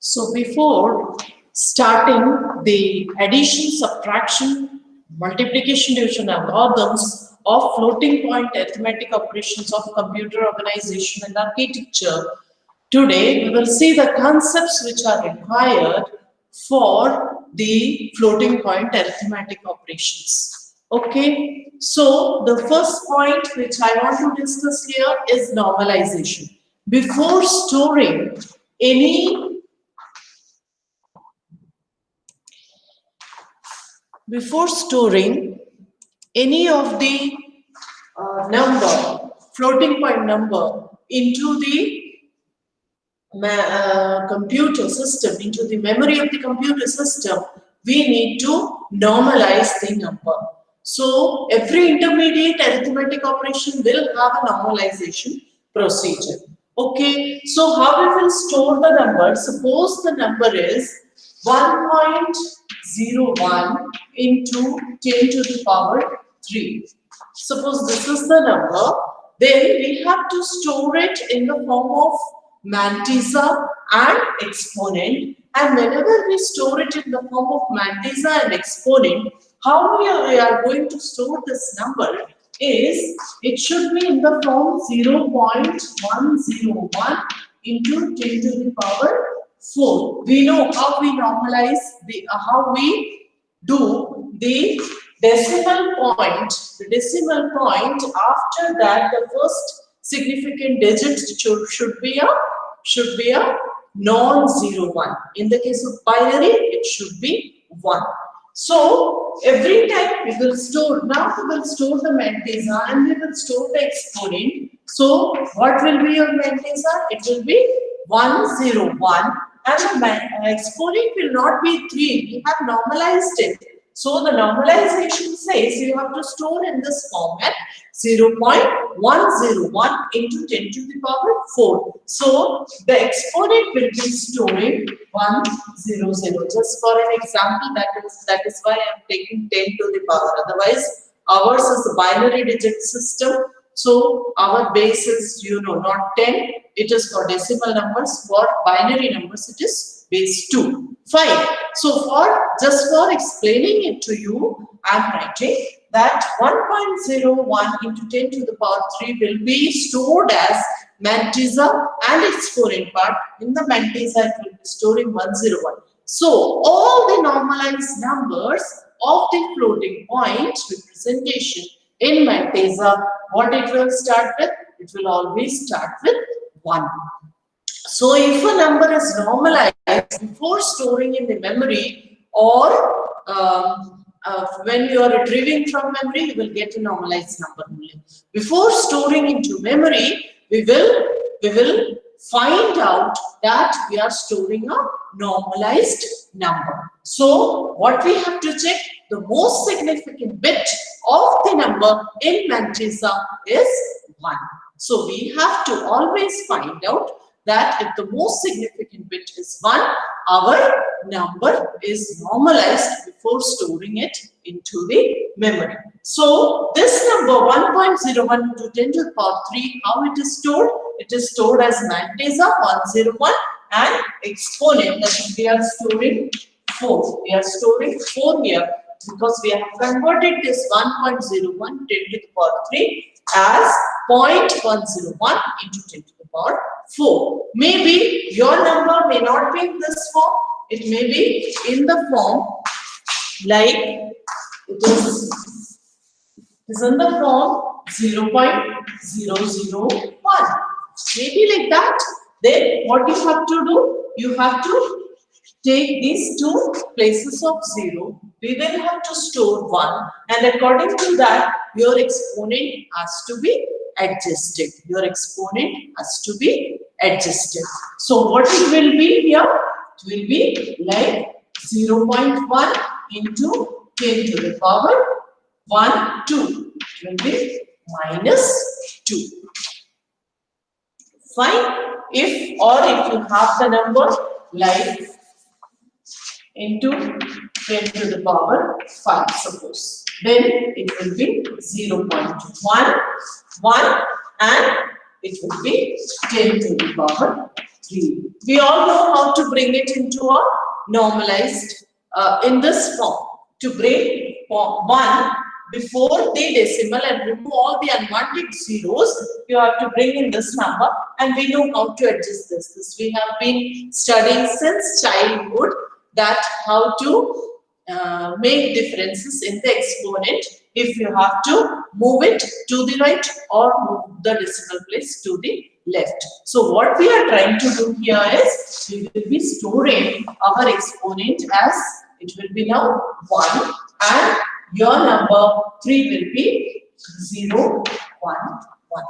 So before starting the addition, subtraction, multiplication, division algorithms of floating point arithmetic operations of computer organization and architecture, today we will see the concepts which are required for the floating point arithmetic operations. Okay, so the first point which I want to discuss here is normalization. Before storing any Before storing any of the floating point number into the computer system, into the memory of the computer system, we need to normalize the number. So every intermediate arithmetic operation will have a normalization procedure. Okay, so how we will store the number? Suppose the number is 1.01 into 10 to the power 3. Suppose this is the number, then we have to store it in the form of mantissa and exponent. And whenever we store it in the form of mantissa and exponent, how we are going to store this number is, it should be in the form 0.101 into 10 to the power 4. We know how we normalize how we do the decimal point. The decimal point, after that the first significant digit should be a non-zero one. In the case of binary, it should be 1. So every time we will store, now we will store the mantissa and we will store the exponent. So what will be your mantissa? It will be 101 and the exponent will not be 3. We have normalized it. So the normalization says you have to store in this format 0.101 into 10 to the power 4. So the exponent will be storing 100. Just for an example, that is why I am taking 10 to the power. Otherwise, ours is a binary digit system. So our base is, not 10. It is for decimal numbers. For binary numbers, it is base 2. Fine. So just for explaining it to you, I am writing that 1.01 into 10 to the power 3 will be stored as mantissa and exponent part. In the mantissa, it will be storing 101. So all the normalized numbers of the floating point representation in mantissa, what it will start with? It will always start with 1. So if a number is normalized before storing in the memory, or when you are retrieving from memory, you will get a normalized number only. Before storing into memory, we will find out that we are storing a normalized number. So what we have to check, the most significant bit of the number in mantissa is 1. So we have to always find out that if the most significant bit is 1, our number is normalized before storing it into the memory. So this number 1.01 to 10 to the power 3, how it is stored? It is stored as mantissa 101 and exponent, that we are storing 4. We are storing 4 here because we have converted this 1.01 10 to the power 3 as 0.101 into 10 to the power 4. Maybe your number may not be in this form. It may be in the form like it is in the form 0.001. Maybe like that. Then what you have to do? You have to take these two places of 0. We will have to store 1, and according to that, your exponent has to be adjusted. Your exponent has to be adjusted. So what it will be here? It will be like 0.1 into 10 to the power 1, 2. It will be minus 2. Fine. If you have the number like into 10 to the power 5, suppose, then it will be 0.1, 1, and it will be 10 to the power 3. We all know how to bring it into a normalized, in this form. To bring 1 before the decimal and remove all the unwanted zeros, you have to bring in this number, and we know how to adjust this. This we have been studying since childhood, that how to make differences in the exponent if you have to move it to the right or move the decimal place to the left. So what we are trying to do here is we will be storing our exponent as it will be now 1, and your number 3 will be 0, 1, 1.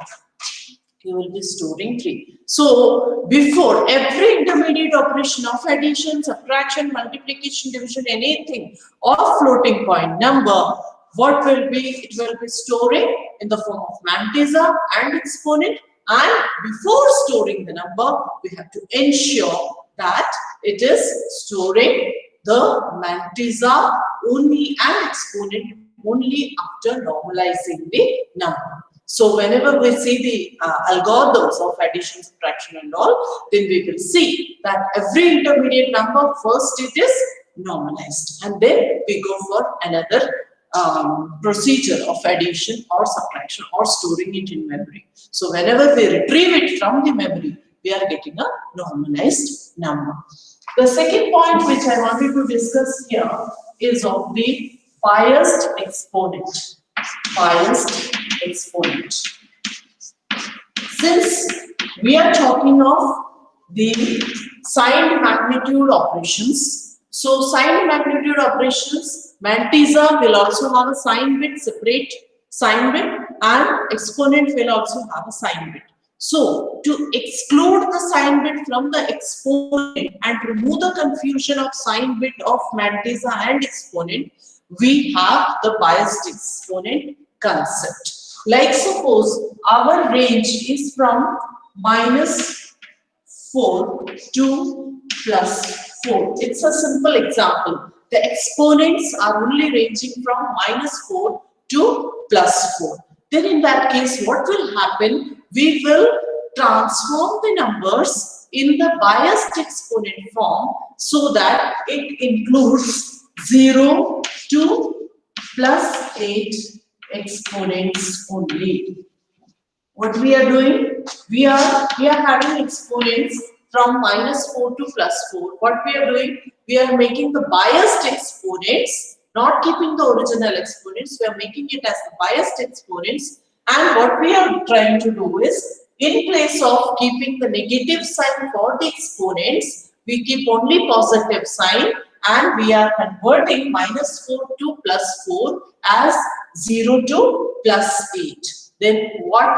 You will be storing 3. So before every intermediate operation of addition, subtraction, multiplication, division, anything or floating point number, what will be? It will be storing in the form of mantissa and exponent. And before storing the number, we have to ensure that it is storing the mantissa only and exponent only after normalizing the number. So whenever we see the algorithms of addition, subtraction and all, then we will see that every intermediate number, first it is normalized, and then we go for another procedure of addition or subtraction or storing it in memory. So whenever we retrieve it from the memory, we are getting a normalized number. The second point which I wanted to discuss here is of the biased exponent. Biased exponent. Since we are talking of the signed magnitude operations, so signed magnitude operations, mantissa will also have a sign bit, separate sign bit, and exponent will also have a sign bit. So to exclude the sign bit from the exponent and remove the confusion of sign bit of mantissa and exponent, we have the biased exponent concept. Like suppose our range is from -4 to +4. It's a simple example. The exponents are only ranging from -4 to +4. Then in that case, what will happen? We will transform the numbers in the biased exponent form so that it includes 0 to +8 exponents only. What we are doing? We are having exponents from -4 to +4. What we are doing? We are making the biased exponents, not keeping the original exponents. We are making it as the biased exponents. And what we are trying to do is, in place of keeping the negative sign for the exponents, we keep only positive sign, and we are converting -4 to +4 as 0 to +8. Then what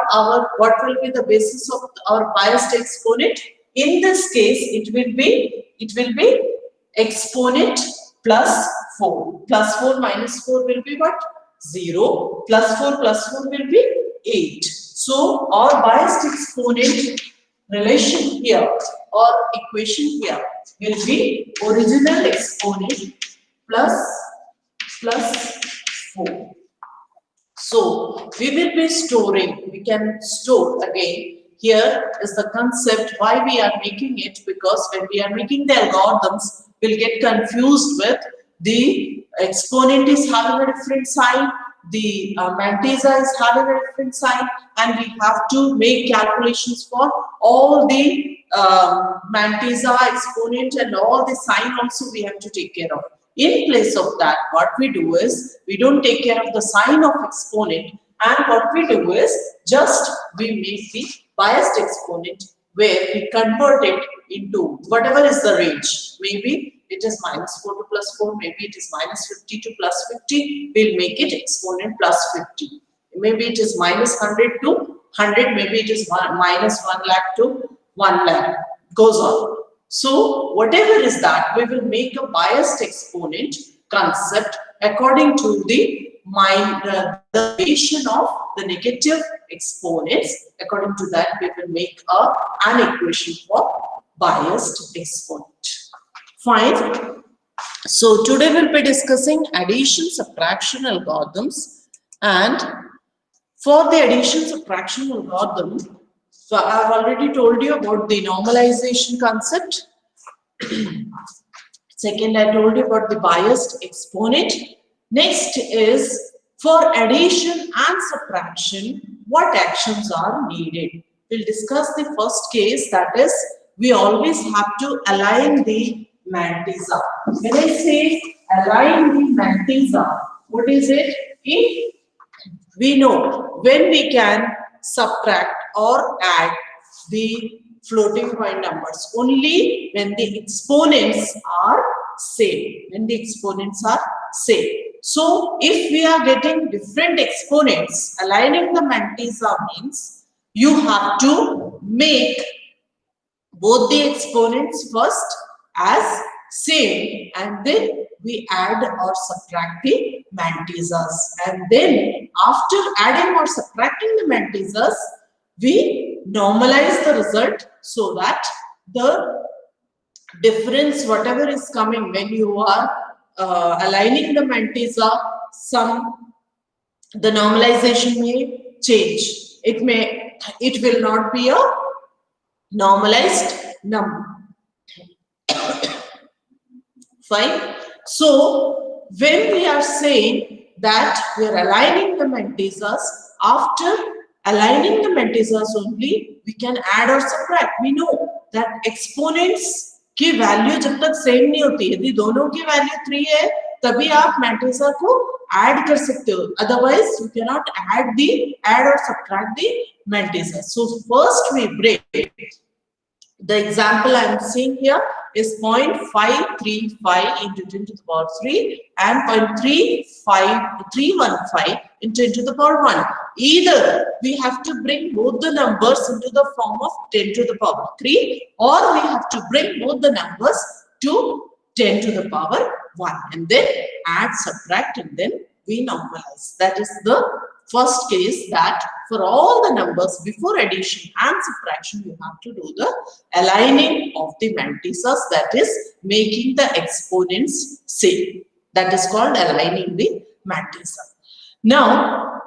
will be the basis of our biased exponent? In this case, it will be exponent +4. +4 minus 4 will be what? 0. +4 plus 4 will be 8. So our biased exponent relation here or equation here will be original exponent plus 4. So we will be storing, we can store again. Here is the concept why we are making it, because when we are making the algorithms, we'll get confused with the exponent is having a different sign, the mantissa is having a different sign, and we have to make calculations for all the mantissa, exponent, and all the sign also we have to take care of. In place of that, what we do is, we don't take care of the sign of exponent, and what we do is, just we make the biased exponent where we convert it into whatever is the range. Maybe it is -4 to +4, maybe it is -50 to +50, we'll make it exponent +50. Maybe it is -100 to 100, maybe it is -1 lakh to 1 lakh, goes on. So whatever is that, we will make a biased exponent concept according to the relation of the negative exponents. According to that, we will make an equation for biased exponent. Fine. So today we'll be discussing addition subtraction algorithms, and for the addition subtraction algorithm, So I've already told you about the normalization concept. Second, I told you about the biased exponent. Next is for addition and subtraction, what actions are needed. We'll discuss the first case, that is, we always have to align the mantissa. When I say align the mantissa, what is it? If we know when we can subtract or add the floating point numbers only when the exponents are same. When the exponents are same. So if we are getting different exponents, aligning the mantissa means you have to make both the exponents first as same, and then we add or subtract the mantissas, and then after adding or subtracting the mantissas we normalize the result so that the difference whatever is coming when you are aligning the mantissa, the normalization may change. It will not be a normalized number. Fine. So when we are saying that we are aligning the mantissas, after aligning the mantissas only we can add or subtract. We know that exponents की value जब तक same नहीं होती, यदि दोनों की value 3 है तभी आप mantissa को ऐड कर सकते हो, otherwise you cannot add or subtract the mantissa. So first we break. The example I am seeing here is 0.535 into 10 to the power 3 and 0.315 into 10 to the power 1. Either we have to bring both the numbers into the form of 10 to the power 3, or we have to bring both the numbers to 10 to the power 1 and then add, subtract, and then we normalize. That is the first case, that for all the numbers before addition and subtraction you have to do the aligning of the mantissas, that is making the exponents same. That is called aligning the mantissa. Now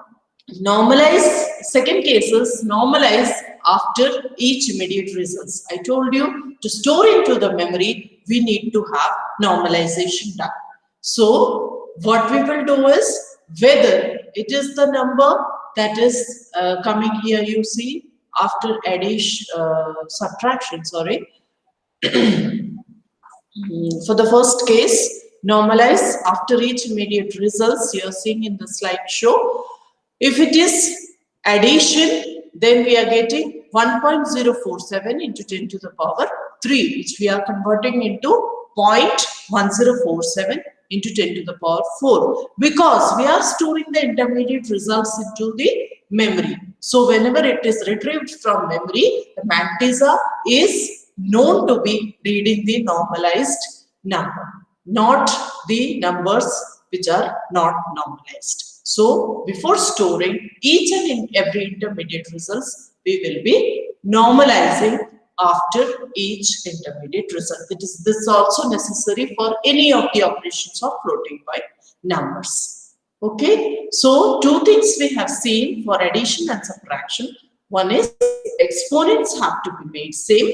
normalize, second case is normalize after each immediate results. I told you to store into the memory we need to have normalization done. So what we will do is, whether it is the number that is coming here, you see after addition, subtraction, sorry. For the first case, normalize after each immediate results, you are seeing in the slideshow. If it is addition, then we are getting 1.047 into 10 to the power 3, which we are converting into 0.1047 into 10 to the power 4, because we are storing the intermediate results into the memory. So whenever it is retrieved from memory, the mantissa is known to be reading the normalized number, not the numbers which are not normalized. So before storing each and every intermediate results, we will be normalizing after each intermediate result. This is also necessary for any of the operations of floating point numbers. Okay, so two things we have seen for addition and subtraction. One is exponents have to be made same,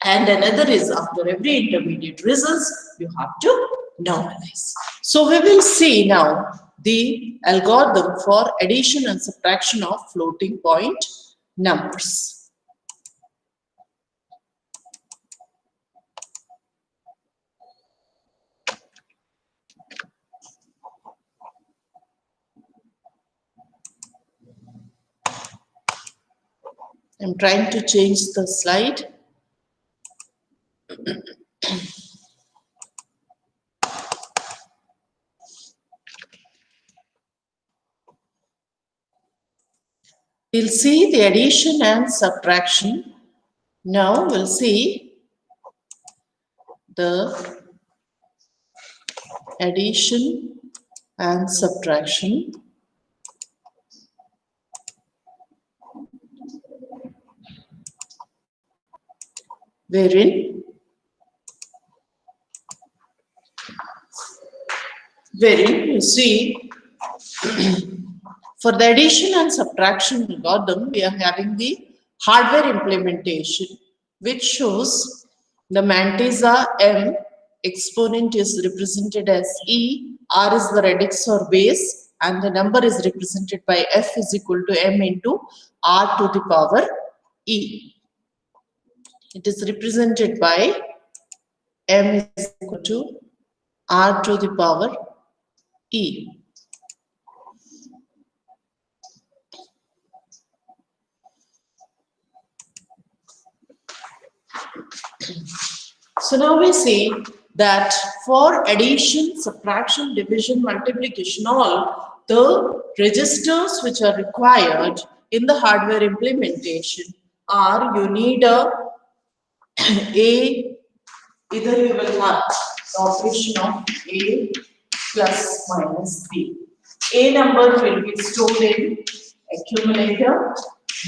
and another is after every intermediate results you have to normalize. So we will see now the algorithm for addition and subtraction of floating point numbers. I'm trying to change the slide. We'll see the addition and subtraction. Now we'll see the addition and subtraction. Wherein you see for the addition and subtraction algorithm, we are having the hardware implementation, which shows the mantissa M exponent is represented as E, R is the radix or base, and the number is represented by F is equal to M into R to the power E. It is represented by M is equal to R to the power E. So now we see that for addition, subtraction, division, multiplication, all the registers which are required in the hardware implementation are, you need either you will have the operation of A plus minus B. A number will be stored in accumulator,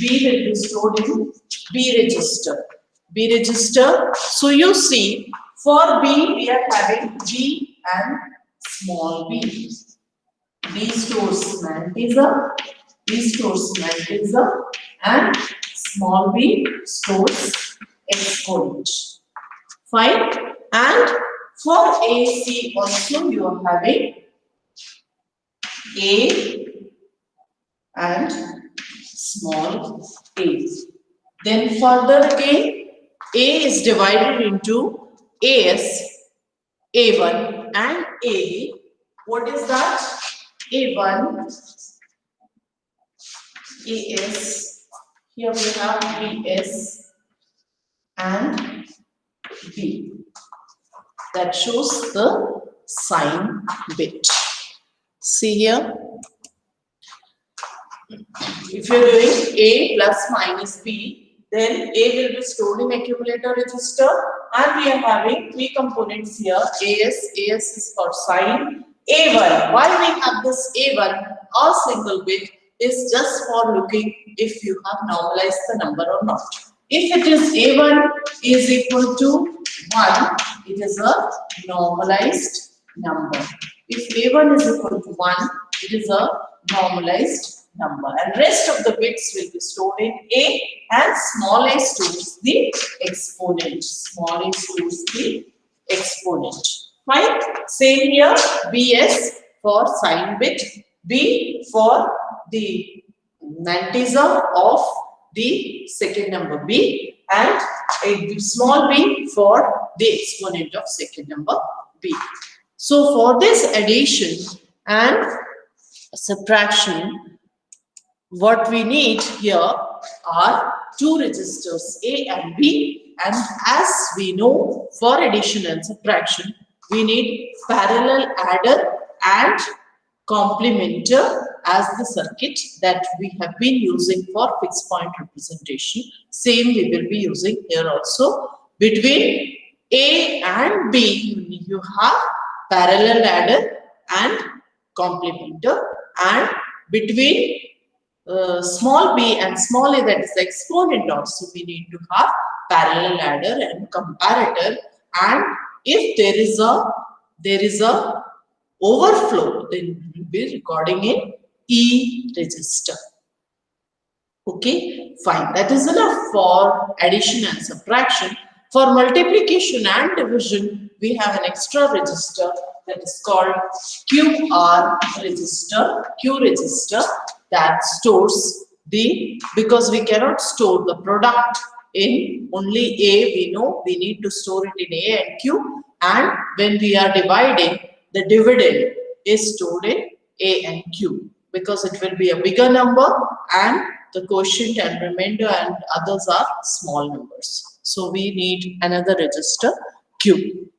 B will be stored in B register. B register. So you see, for B we are having B and small b. B stores mantissa, B stores mantissa, and small b stores exponent. Fine. And for AC also you are having A and small a. Then further again, A is divided into AS, A1 and A. What is that? A1, AS. Here we have BS and B. That shows the sign bit. See here. If you are doing A plus minus B, then A will be stored in accumulator register, and we are having three components here. AS is for sign. A1, why we have this A1 or single bit is just for looking if you have normalized the number or not. If it is A1 is equal to 1, it is a normalized number. If A1 is equal to 1, it is a normalized number, and rest of the bits will be stored in A, and small a stores the exponent. Small a stores the exponent. Fine. Same here, BS for sign bit, B for the mantissa of the second number B, and a small b for the exponent of second number B. So for this addition and subtraction, what we need here are two registers A and B, and as we know, for addition and subtraction we need parallel adder and complementer as the circuit that we have been using for fixed point representation. Same we will be using here also. Between A and B you have parallel adder and complementer, and between small b and small a, that is the exponent, also we need to have parallel adder and comparator, and if there is a overflow, then we will be recording in E register. Okay, fine. That is enough for addition and subtraction. For multiplication and division, we have an extra register that is called QR register, Q register, that stores the, because we cannot store the product in only A, we know we need to store it in A and Q, and when we are dividing, the dividend is stored in A and Q, because it will be a bigger number and the quotient and remainder and others are small numbers. So we need another register Q.